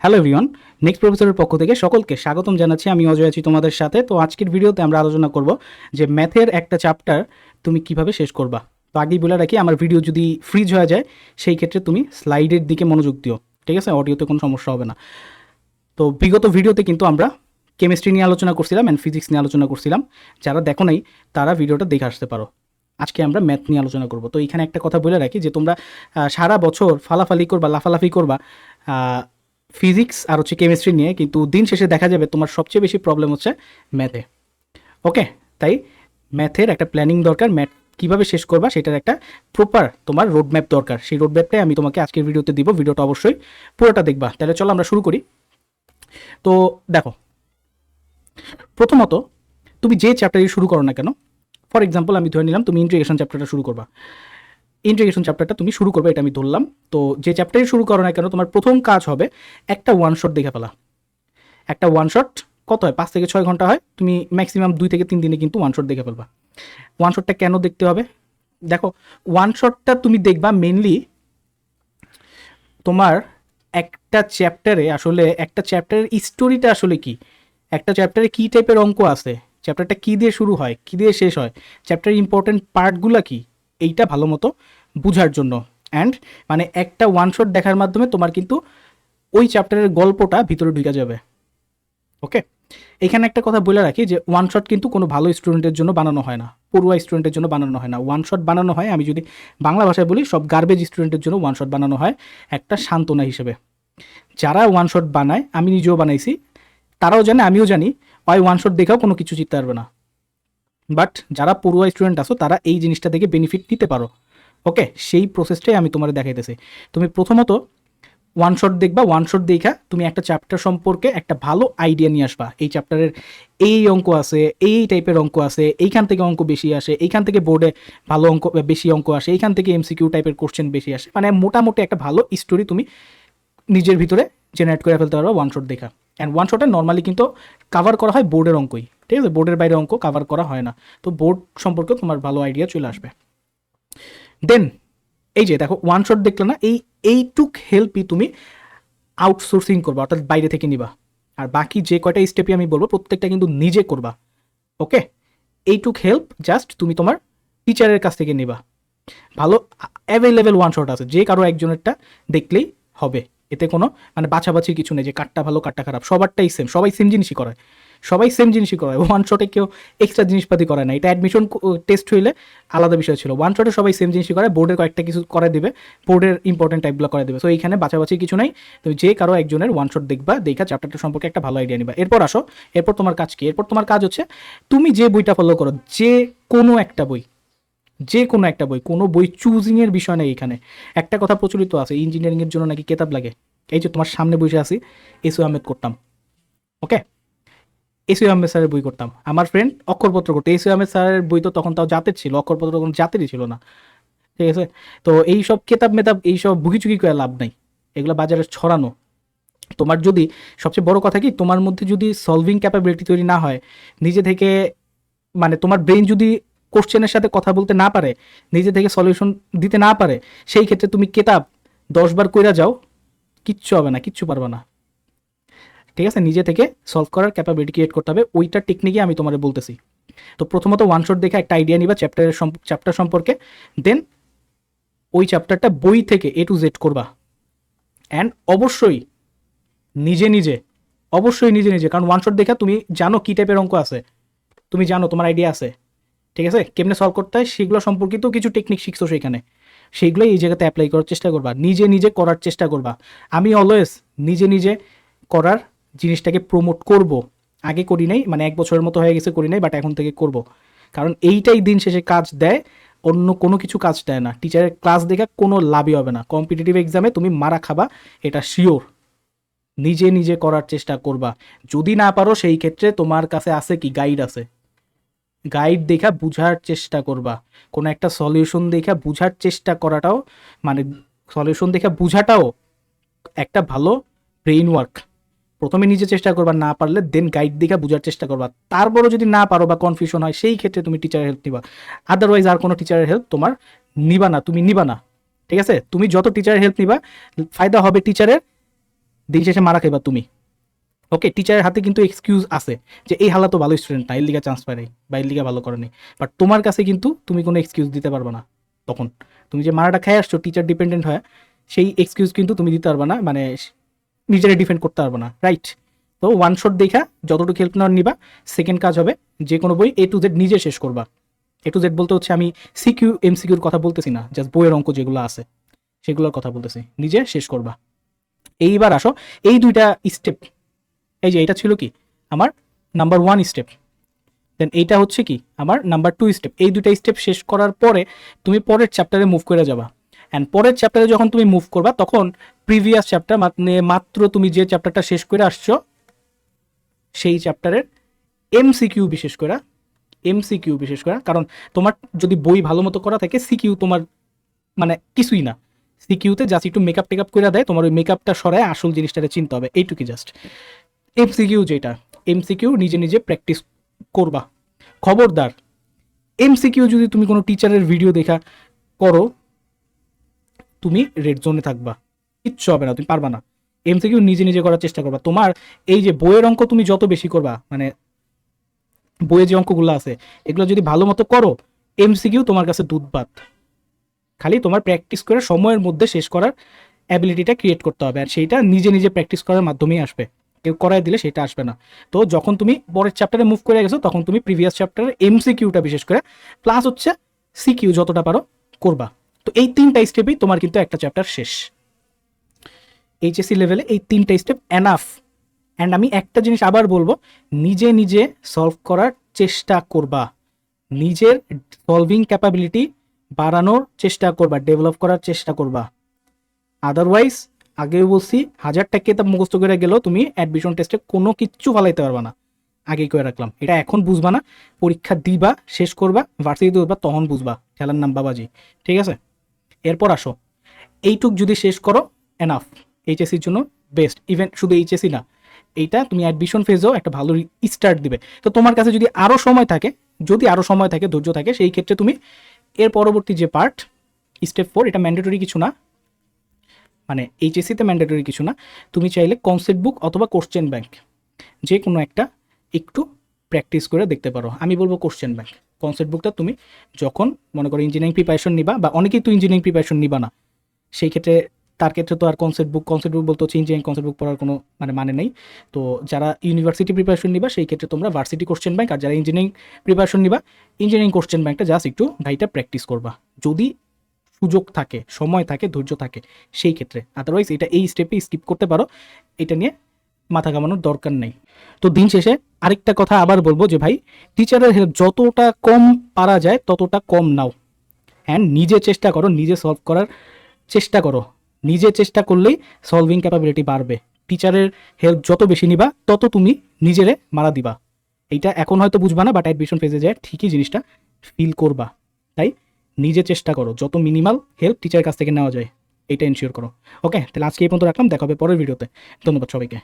Hello everyone, next প্রফেসরের পক্ষ থেকে সকলকে স্বাগতম জানাচ্ছি। আমি অজয় আছি তোমাদের সাথে। তো আজকের ভিডিওতে আমরা আলোচনা করব যে ম্যাথের একটা চ্যাপ্টার তুমি কিভাবে শেষ করবা। তো আগেই বলে রাখি, আমার ভিডিও যদি ফ্রিজ হয়ে যায় সেই ক্ষেত্রে তুমি স্লাইডের দিকে মনোযোগ দিও, ঠিক আছে? অডিওতে কোনো সমস্যা হবে না। তো বিগত ভিডিওতে কিন্তু আমরা কেমিস্ট্রি নিয়ে আলোচনা করছিলাম অ্যান্ড ফিজিক্স নিয়ে আলোচনা করছিলাম। যারা দেখো নাই তারা ভিডিওটা দেখে আসতে পারো। আজকে আমরা ম্যাথ নিয়ে আলোচনা করব। তো এখানে একটা কথা বলে রাখি যে তোমরা সারা বছর ফালাফালি করবা, লাফালাফি করবা ফিজিক্স আর হচ্ছে কেমিস্ট্রি নিয়ে, কিন্তু দিন শেষে দেখা যাবে তোমার সবচেয়ে বেশি প্রবলেম হচ্ছে ম্যাথে। ওকে, তাই ম্যাথের একটা প্ল্যানিং দরকার। ম্যাথ কীভাবে শেষ করবা সেটার একটা প্রপার তোমার রোডম্যাপ দরকার। সেই রোডম্যাপটাই আমি তোমাকে আজকের ভিডিওতে দিব। ভিডিওটা অবশ্যই পুরোটা দেখবা। তাহলে চলো আমরা শুরু করি। তো দেখো, প্রথমত তুমি যে চ্যাপ্টারই শুরু করো না কেন, ফর এক্সাম্পল আমি ধরে নিলাম তুমি ইন্টিগ্রেশন চ্যাপ্টারটা শুরু করবা। ইন্টিগ্রেশন চ্যাপ্টারটা তুমি শুরু করবে, এটা আমি ধরলাম। তো যে চ্যাপ্টারই শুরু করো না কেন, তোমার প্রথম কাজ হবে একটা ওয়ান শট দেখে ফেলা। একটা ওয়ান শট কত হয়? 5 থেকে 6 ঘন্টা হয়। তুমি ম্যাক্সিমাম 2 থেকে 3 দিনে কিন্তু ওয়ান শট দেখে ফেলবা। ওয়ান শটটা কেন দেখতে হবে? দেখো, ওয়ান শটটা তুমি দেখবা মেনলি তোমার একটা চ্যাপ্টারে, আসলে একটা চ্যাপ্টারের স্টোরিটা আসলে কি, একটা চ্যাপ্টারে কী টাইপের অঙ্ক আছে, চ্যাপ্টারটা কী দিয়ে শুরু হয়, কী দিয়ে শেষ হয়, চ্যাপ্টারের ইম্পর্টেন্ট পার্টগুলো কি, এইটা ভালো মতো বোঝার জন্য। অ্যান্ড মানে একটা ওয়ান শট দেখার মাধ্যমে তোমার কিন্তু ওই চ্যাপ্টারের গল্পটা ভিতরে ঢুকে যাবে। ওকে, এখানে একটা কথা বলে রাখি যে ওয়ান শট কিন্তু কোনো ভালো স্টুডেন্টের জন্য বানানো হয় না, পড়ুয়া স্টুডেন্টের জন্য বানানো হয় না। ওয়ান শট বানানো হয়, আমি যদি বাংলা ভাষায় বলি, সব গার্বেজ স্টুডেন্টের জন্য ওয়ান শট বানানো হয় একটা সান্ত্বনা হিসেবে। যারা ওয়ান শট বানায়, আমি নিজেও বানাইছি, তারাও জানে আমিও জানি, ওয়ান শট দেখেও কোনো কিছু চিনতে পারবে না। বাট যারা পড়ুয়া স্টুডেন্ট আসো তারা এই জিনিসটা থেকে বেনিফিট নিতে পারো। ওকে, সেই প্রসেসটাই আমি তোমার দেখাইতেছি। তুমি প্রথমত ওয়ান শট দেখবা। ওয়ান শট দেখা তুমি একটা চ্যাপ্টার সম্পর্কে একটা ভালো আইডিয়া নিয়ে আসবা। এই চ্যাপ্টারের এই অঙ্ক আছে, এই টাইপের অঙ্ক আছে, এইখান থেকে অঙ্ক বেশি আসে, এইখান থেকে বোর্ডে ভালো অঙ্ক, বেশি অঙ্ক আসে, এইখান থেকে এমসিকিউ টাইপের কোশ্চেন বেশি আসে। মানে মোটামুটি একটা ভালো স্টোরি তুমি নিজের ভিতরে জেনারেট করে ফেলতে পারো ওয়ান শট দেখা। অ্যান্ড ওয়ান শটে নর্মালি কিন্তু কাভার করা হয় বোর্ডের অঙ্কই, ঠিক আছে? বোর্ডের বাইরে অঙ্ক কাভার করা হয় না। তো বোর্ড সম্পর্কে তোমার ভালো আইডিয়া চলে আসবে। দেন এই যে দেখো, ওয়ান শট দেখলে না, এইটুক হেল্পই তুমি আউটসোর্সিং করবা, অর্থাৎ বাইরে থেকে নিবা। আর বাকি যে কয়টা স্টেপই আমি বলবো প্রত্যেকটা কিন্তু নিজে করবা। ওকে, এইটুক হেল্প জাস্ট তুমি তোমার টিচারের কাছ থেকে নিবা। ভালো অ্যাভেলেবেল ওয়ান শট আছে, যে কারো একজনেরটা দেখলেই হবে। এতে কোনো মানে বাছাবাছি কিছু নেই যে কাটটা ভালো কাটটা খারাপ, সবারটাই সেম, সবাই সেম জিনিসই করায়, সবাই সেম জিনিসই করায়। ওয়ান শটে কেউ এক্সট্রা জিনিসপাতি করে না। এটা অ্যাডমিশন টেস্ট হইলে আলাদা বিষয় ছিল। ওয়ান শটে সবাই সেম জিনিসই করে, বোর্ডের কয়েকটা কিছু করে দেবে, বোর্ডের ইম্পর্টেন্ট টাইপগুলো করে দেবে। সো এইখানে বাছাবাছি কিছু নাই। তুমি যে কারো একজনের ওয়ান শট দেখবা, দেখা চ্যাপ্টারটা সম্পর্কে একটা ভালো আইডিয়া নিবা। এরপর আসো, এরপর তোমার কাজ কি? এরপর তোমার কাজ হচ্ছে তুমি যে বইটা ফলো করো, যে কোনো একটা বই, যে কোনো একটা বই, কোনো বই চুজিংয়ের বিষয় নেই এখানে। একটা কথা প্রচলিত আছে, ইঞ্জিনিয়ারিংয়ের জন্য নাকি কেতাব লাগে। এই যে তোমার সামনে বসে আছি, এসও আহমেদ করতাম। ওকে, এসও আহমেদ স্যারের বই করতাম। আমার ফ্রেন্ড অক্ষরপত্র করতো। এসও আহমেদ স্যারের বই তো তখন তাও জাতের ছিল, অক্ষরপত্র কোনো জাতেরই ছিল না, ঠিক আছে? তো এই সব কেতাব মেতাব, এই সব বুকিচুকি করে লাভ নাই, এগুলো বাজারে ছড়ানো। তোমার যদি সবচেয়ে বড় কথা কি, তোমার মধ্যে যদি সলভিং ক্যাপাবিলিটি তৈরি না হয়, নিজে থেকে, মানে তোমার ব্রেন যদি কোশ্চেনের সাথে কথা বলতে না পারে, নিজে থেকে সলিউশন দিতে না পারে, সেই ক্ষেত্রে তুমি কেতাব 10 বার কইরা যাও, কিচ্ছু হবে না, কিচ্ছু পারবে না, ঠিক আছে? নিজে থেকে সলভ করার ক্যাপাবিলিটি ক্রিয়েট করতে হবে। ওইটা টেকনিকই আমি তোমার বলতেছি। তো প্রথমত ওয়ান শট দেখে একটা আইডিয়া নিবা চ্যাপ্টার সম্পর্কে। দেন ওই চ্যাপ্টারটা বই থেকে A to Z করবা। অ্যান্ড অবশ্যই নিজে নিজে, অবশ্যই নিজে নিজে, কারণ ওয়ান শট দেখে তুমি জানো কী টাইপের অঙ্ক আছে, তুমি জানো, তোমার আইডিয়া আছে, ঠিক আছে? কেমনে সলভ করতে হয় সেগুলো সম্পর্কিত কিছু টেকনিক শিখছো সেখানে, সেইগুলোই এই জায়গাতে অ্যাপ্লাই করার চেষ্টা করবা, নিজে নিজে করার চেষ্টা করবা। আমি অলওয়েজ নিজে নিজে করার জিনিসটাকে প্রমোট করব। আগে করি নাই, মানে 1 বছরের মতো হয়ে গেছে করি নাই, বাট এখন থেকে করব। কারণ এইটাই দিন শেষে কাজ দেয়, অন্য কোনো কিছু কাজ দেয় না। টিচারের ক্লাস দেখে কোনো লাভই হবে না। কম্পিটিটিভ এক্সামে তুমি মারা খাবা, এটা শিওর। নিজে নিজে করার চেষ্টা করবা। যদি না পারো সেই ক্ষেত্রে তোমার কাছে আছে কি, গাইড আছে। গাইড দেখা বুঝার চেষ্টা করবা। কোনো একটা সলিউশন দেখা বুঝার চেষ্টা করাটাও, মানে সলিউশন দেখা বুঝাটাও একটা ভালো ব্রেইন ওয়ার্ক। প্রথমে নিজে চেষ্টা করবা, না পারলে দেন গাইড দেখা বুঝার চেষ্টা করবা। তারপরও যদি না পারো বা কনফিউশন হয়, সেই ক্ষেত্রে তুমি টিচারের হেল্প নিবা। আদারওয়াইজ আর কোনো টিচারের হেল্প তোমার নিবা না, তুমি নিবা না, ঠিক আছে? তুমি যত টিচারের হেল্প নিবা, ফায়দা হবে টিচারের, দিন শেষে মারা খাইবা তুমি। ওকে, টিচারের হাতে কিন্তু এক্সকিউজ আছে যে এই হালা তো ভালো স্টুডেন্ট না, এর লিগে চান্স পায় নাই বা এর লিগে ভালো করে নাই, বাট তোমার কাছে কিন্তু তুমি কোনো এক্সকিউজ দিতে পারবে না। তখন তুমি যে মারাটা খাই আসছো টিচার ডিপেন্ডেন্ট হয়, সেই এক্সকিউজ কিন্তু তুমি দিতে পারবে না, মানে নিজেরা ডিফেন্ড করতে পারবে না, রাইট? তো ওয়ান শট দেখা যতটুকু হেল্প নেওয়ার নিবা। সেকেন্ড কাজ হবে যে কোনো বই A to Z নিজে শেষ করবা। A to Z বলতে হচ্ছে আমি সিকিউ MCQর কথা বলতেছি না, জাস্ট বইয়ের অঙ্ক যেগুলো আছে সেগুলোর কথা বলতেছি, নিজে শেষ করবা। এইবার আসো এই দুইটা স্টেপ, এই যে এটা ছিল কি আমার নাম্বার 1 স্টেপ, দেন এইটা হচ্ছে কি আমার নাম্বার 2 স্টেপ। এই দুইটা স্টেপ শেষ করার পরে তুমি পরের চ্যাপ্টারে মুভ করে যাবা। অ্যান্ড পরের চ্যাপ্টারে যখন তুমি মুভ করবা তখন প্রিভিয়াস চ্যাপ্টার মানে মাত্র তুমি যে চ্যাপ্টারটা শেষ করে আসছো সেই চ্যাপ্টারের MCQ বিশেষ করে, কারণ তোমার যদি বই ভালো মতো করা থাকে সিকিউ তোমার মানে কিছুই না, সিকিউতে জাস্ট একটু মেকআপ টেকআপ করে দেয়, তোমার ওই মেকআপটা সরায় আসল জিনিসটাকে চিনতে হবে, এইটুকুই জাস্ট। এমসিকিউ নিজে নিজে প্র্যাকটিস করবা। খবরদার MCQ যদি তুমি কোনো টিচারের ভিডিও দেখা করো তুমি রেড জোনে থাকবা, কিচ্ছু হবে না, তুমি পারবা না। MCQ নিজে নিজে করার চেষ্টা করবা। তোমার এই যে বইয়ের অঙ্ক তুমি যত বেশি করবা, মানে বইয়ে যে অঙ্কগুলো আছে এগুলো যদি ভালো মতো করো, MCQ তোমার কাছে দুধ ভাত। খালি তোমার প্র্যাকটিস করে সময়ের মধ্যে শেষ করার অ্যাবিলিটিটা ক্রিয়েট করতে হবে, আর সেইটা নিজে নিজে প্র্যাকটিস করার মাধ্যমেই আসবে, কেউ করায় দিলে সেটা আসবে না। তো যখন তুমি পরের চ্যাপ্টারে মুভ করে গেছো তখন তুমি প্রিভিয়াস চ্যাপ্টারের MCQটা বিশেষ করে প্লাস হচ্ছে সিকিউ যতটা পারো করবা। তো এই 3টা স্টেপেই তোমার কিন্তু একটা চ্যাপ্টার শেষ। HSC লেভেলে এই 3টা স্টেপ এনাফ। অ্যান্ড আমি একটা জিনিস আবার বলবো, নিজে নিজে সলভ করার চেষ্টা করবা, নিজের সলভিং ক্যাপাবিলিটি বাড়ানোর চেষ্টা করবা, ডেভেলপ করার চেষ্টা করবা। আদারওয়াইজ আগেও বলছি 1000টা কিতাব মুখস্থ করে গেলেও তুমি অ্যাডমিশন টেস্টে কোনো কিচ্ছু ফালাইতে পারবা না, আগেই করে রাখলাম। এটা এখন বুঝবা না, পরীক্ষা দিবা শেষ করবা ভার্সিটিতে উঠবা তখন বুঝবা খেলার নাম বাবাজি, ঠিক আছে? এরপর আসো এইটুক যদি শেষ করো এনাফ, HSCর জন্য বেস্ট। ইভেন শুধু HSC না, এইটা তুমি অ্যাডমিশন ফেজেও একটা ভালো স্টার্ট দিবে। তো তোমার কাছে যদি আরও সময় থাকে, ধৈর্য থাকে, সেই ক্ষেত্রে তুমি এর পরবর্তী যে পার্ট স্টেপ 4, এটা ম্যান্ডেটরি কিছু না, মানে HSCতে ম্যান্ডেটরি কিছু না, তুমি চাইলে কনসেপ্ট বুক অথবা কোশ্চেন ব্যাংক যে কোনো একটা একটু প্র্যাকটিস করে দেখতে পারো। আমি বলবো কোশ্চেন ব্যাংক। কনসেপ্ট বুকটা তুমি যখন মনে করো ইঞ্জিনিয়ারিং প্রিপারেশন নিবা, বা অনেকেই তো ইঞ্জিনিয়ারিং প্রিপারেশন নিবা না, সেই ক্ষেত্রে তার ক্ষেত্রে তো আর কনসেপ্ট বুক বলতে হচ্ছে ইঞ্জিনিয়ারিং কনসেপ্ট বুক পড়ার কোনো মানে নেই। তো যারা ইউনিভার্সিটি প্রিপারেশন নিবা সেই ক্ষেত্রে তোমরা ভার্সিটি কোশ্চেন ব্যাংক, আর যারা ইঞ্জিনিয়ারিং প্রিপারেশন নিবা ইঞ্জিনিয়ারিং কোশ্চেন ব্যাংকটা জাস্ট একটু গাইটা প্র্যাকটিস করবা, যদি সুযোগ থাকে, সময় থাকে, ধৈর্য থাকে সেই ক্ষেত্রে। আদারওয়াইজ এটা এই স্টেপে স্কিপ করতে পারো, এটা নিয়ে মাথা ঘামানোর দরকার নেই। তো দিন শেষে আরেকটা কথা আবার বলবো যে ভাই, টিচারের হেল্প যতটা কম পারা যায় ততটা কম নাও, অ্যান্ড নিজে চেষ্টা করো, নিজে সলভ করার চেষ্টা করো। নিজে চেষ্টা করলেই সলভিং ক্যাপাবিলিটি বাড়বে। টিচারের হেল্প যত বেশি নিবা তত তুমি নিজেরে মারা দিবা। এইটা এখন হয়তো বুঝবা না, বাট অ্যাডমিশন ফেজে যায় ঠিকই জিনিসটা ফিল করবা। তাই নিজে চেষ্টা করো যত মিনিমাল হেল্প টিচারের কাছ থেকে নেওয়া যায়, এটা এনশিওর করো। ওকে, তাহলে আজকে এই পর্যন্ত রাখলাম, দেখা হবে পরের ভিডিওতে। ধন্যবাদ সবাইকে।